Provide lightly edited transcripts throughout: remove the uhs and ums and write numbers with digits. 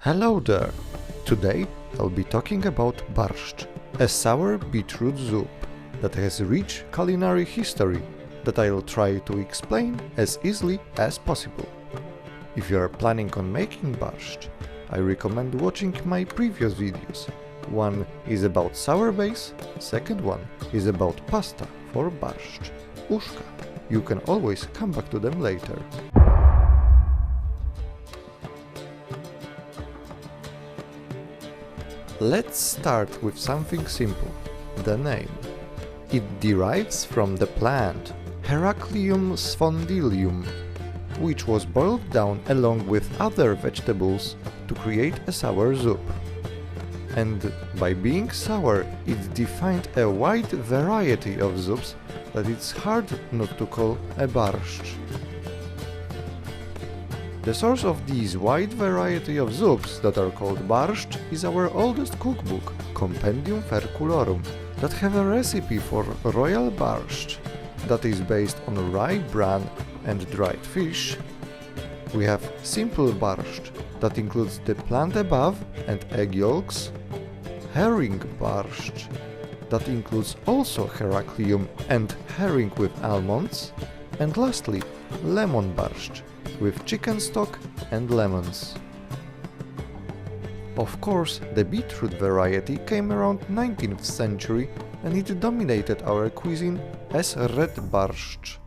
Hello there! Today I'll be talking about Barszcz, a sour beetroot soup that has rich culinary history that I'll try to explain as easily as possible. If you are planning on making Barszcz, I recommend watching my previous videos. One is about sour base, second one is about pasta for Barszcz, uszka. You can always come back to them later. Let's start with something simple, the name. It derives from the plant Heracleum spondylium, which was boiled down along with other vegetables to create a sour soup. And by being sour, it defined a wide variety of soups that it's hard not to call a Barszcz. The source of these wide variety of soups that are called Barszcz is our oldest cookbook, Compendium Ferculorum, that have a recipe for royal Barszcz that is based on rye bran and dried fish. We have simple Barszcz that includes the plant above and egg yolks, herring Barszcz that includes also Heracleum and herring with almonds, and lastly lemon Barszcz with chicken stock and lemons. Of course, the beetroot variety came around 19th century and it dominated our cuisine as red Barszcz,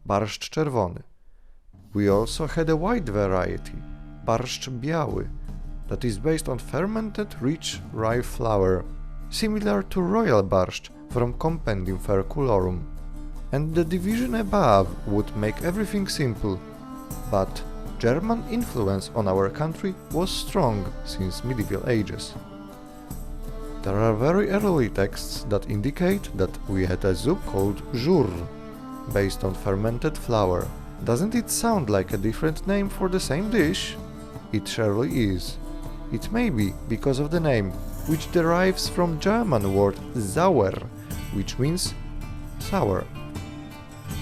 Barszcz czerwony. We also had a wide variety, Barszcz biały, that is based on fermented rich rye flour, similar to royal Barszcz from Compendium Ferculorum. And the division above would make everything simple, but German influence on our country was strong since medieval ages. There are very early texts that indicate that we had a soup called żur, based on fermented flour. Doesn't it sound like a different name for the same dish? It surely is. It may be because of the name, which derives from German word sauer, which means sour.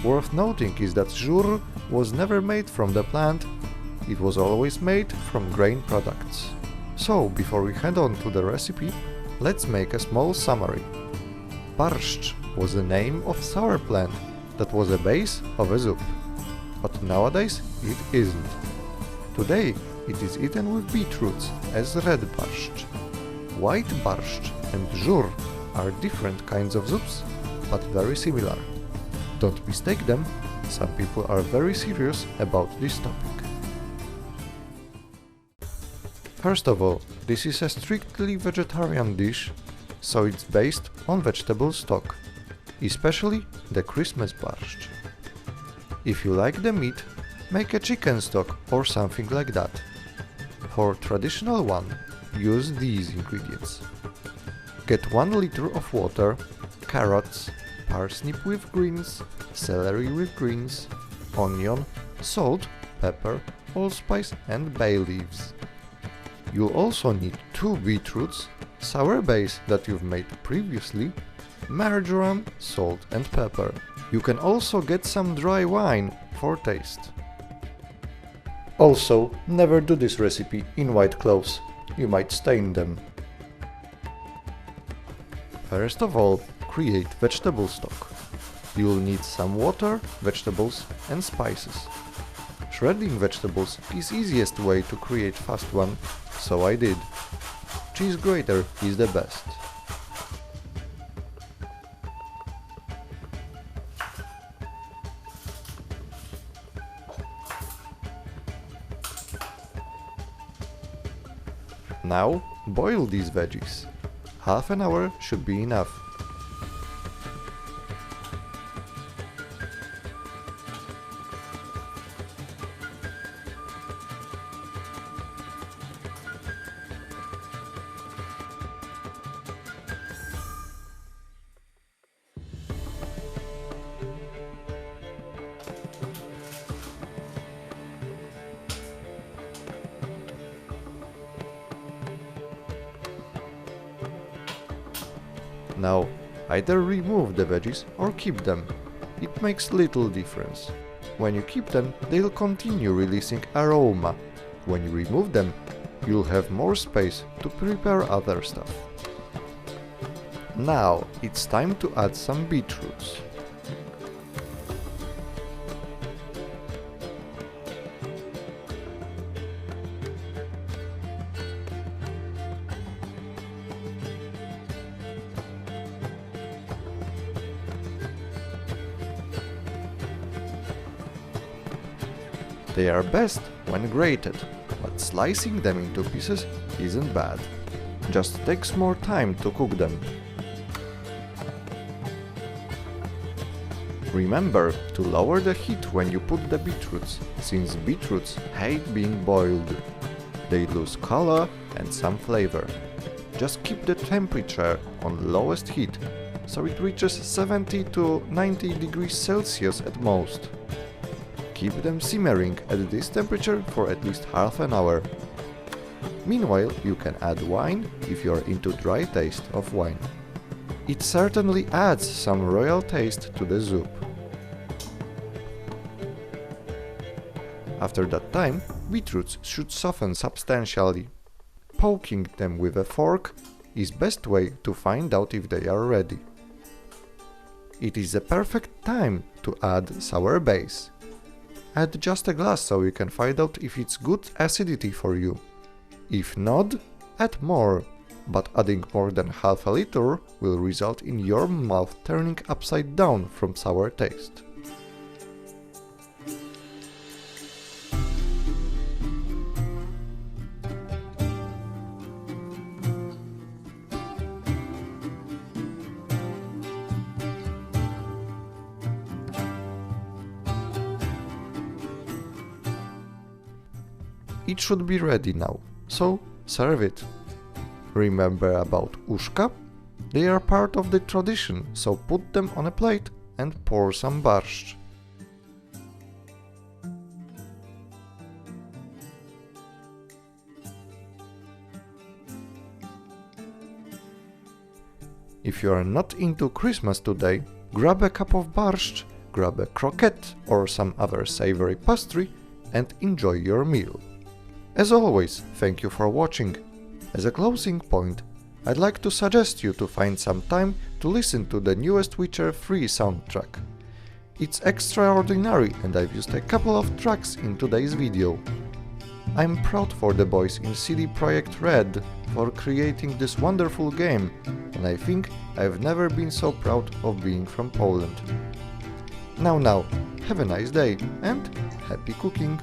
Worth noting is that żur was never made from the plant, it was always made from grain products. So, before we head on to the recipe, let's make a small summary. Barszcz was the name of sour plant that was a base of a soup, but nowadays it isn't. Today it is eaten with beetroots as red Barszcz. White Barszcz and żur are different kinds of soups, but very similar. Don't mistake them, some people are very serious about this topic. First of all, this is a strictly vegetarian dish, so it's based on vegetable stock, especially the Christmas Barszcz. If you like the meat, make a chicken stock or something like that. For traditional one, use these ingredients. Get 1 liter of water, carrots, parsnip with greens, celery with greens, onion, salt, pepper, allspice and bay leaves. You'll also need 2 beetroots, sour base that you've made previously, marjoram, salt and pepper. You can also get some dry wine for taste. Also, never do this recipe in white clothes, you might stain them. First of all, create vegetable stock. You'll need some water, vegetables and spices. Shredding vegetables is easiest way to create fast one, so I did. Cheese grater is the best. Now boil these veggies. Half an hour should be enough. Now, either remove the veggies or keep them. It makes little difference. When you keep them, they'll continue releasing aroma. When you remove them, you'll have more space to prepare other stuff. Now it's time to add some beetroots. They are best when grated, but slicing them into pieces isn't bad. Just takes more time to cook them. Remember to lower the heat when you put the beetroots, since beetroots hate being boiled. They lose color and some flavor. Just keep the temperature on lowest heat, so it reaches 70 to 90 degrees Celsius at most. Keep them simmering at this temperature for at least half an hour. Meanwhile, you can add wine if you're into dry taste of wine. It certainly adds some royal taste to the soup. After that time, beetroots should soften substantially. Poking them with a fork is best way to find out if they are ready. It is the perfect time to add sour base. Add just a glass so you can find out if it's good acidity for you. If not, add more, but adding more than half a liter will result in your mouth turning upside down from sour taste. It should be ready now, so serve it. Remember about uszka? They are part of the tradition, so put them on a plate and pour some barszcz. If you are not into Christmas today, grab a cup of barszcz, grab a croquette or some other savory pastry and enjoy your meal. As always, thank you for watching. As a closing point, I'd like to suggest you to find some time to listen to the newest Witcher 3 soundtrack. It's extraordinary and I've used a couple of tracks in today's video. I'm proud for the boys in CD Projekt Red for creating this wonderful game, and I think I've never been so proud of being from Poland. Now, have a nice day and happy cooking!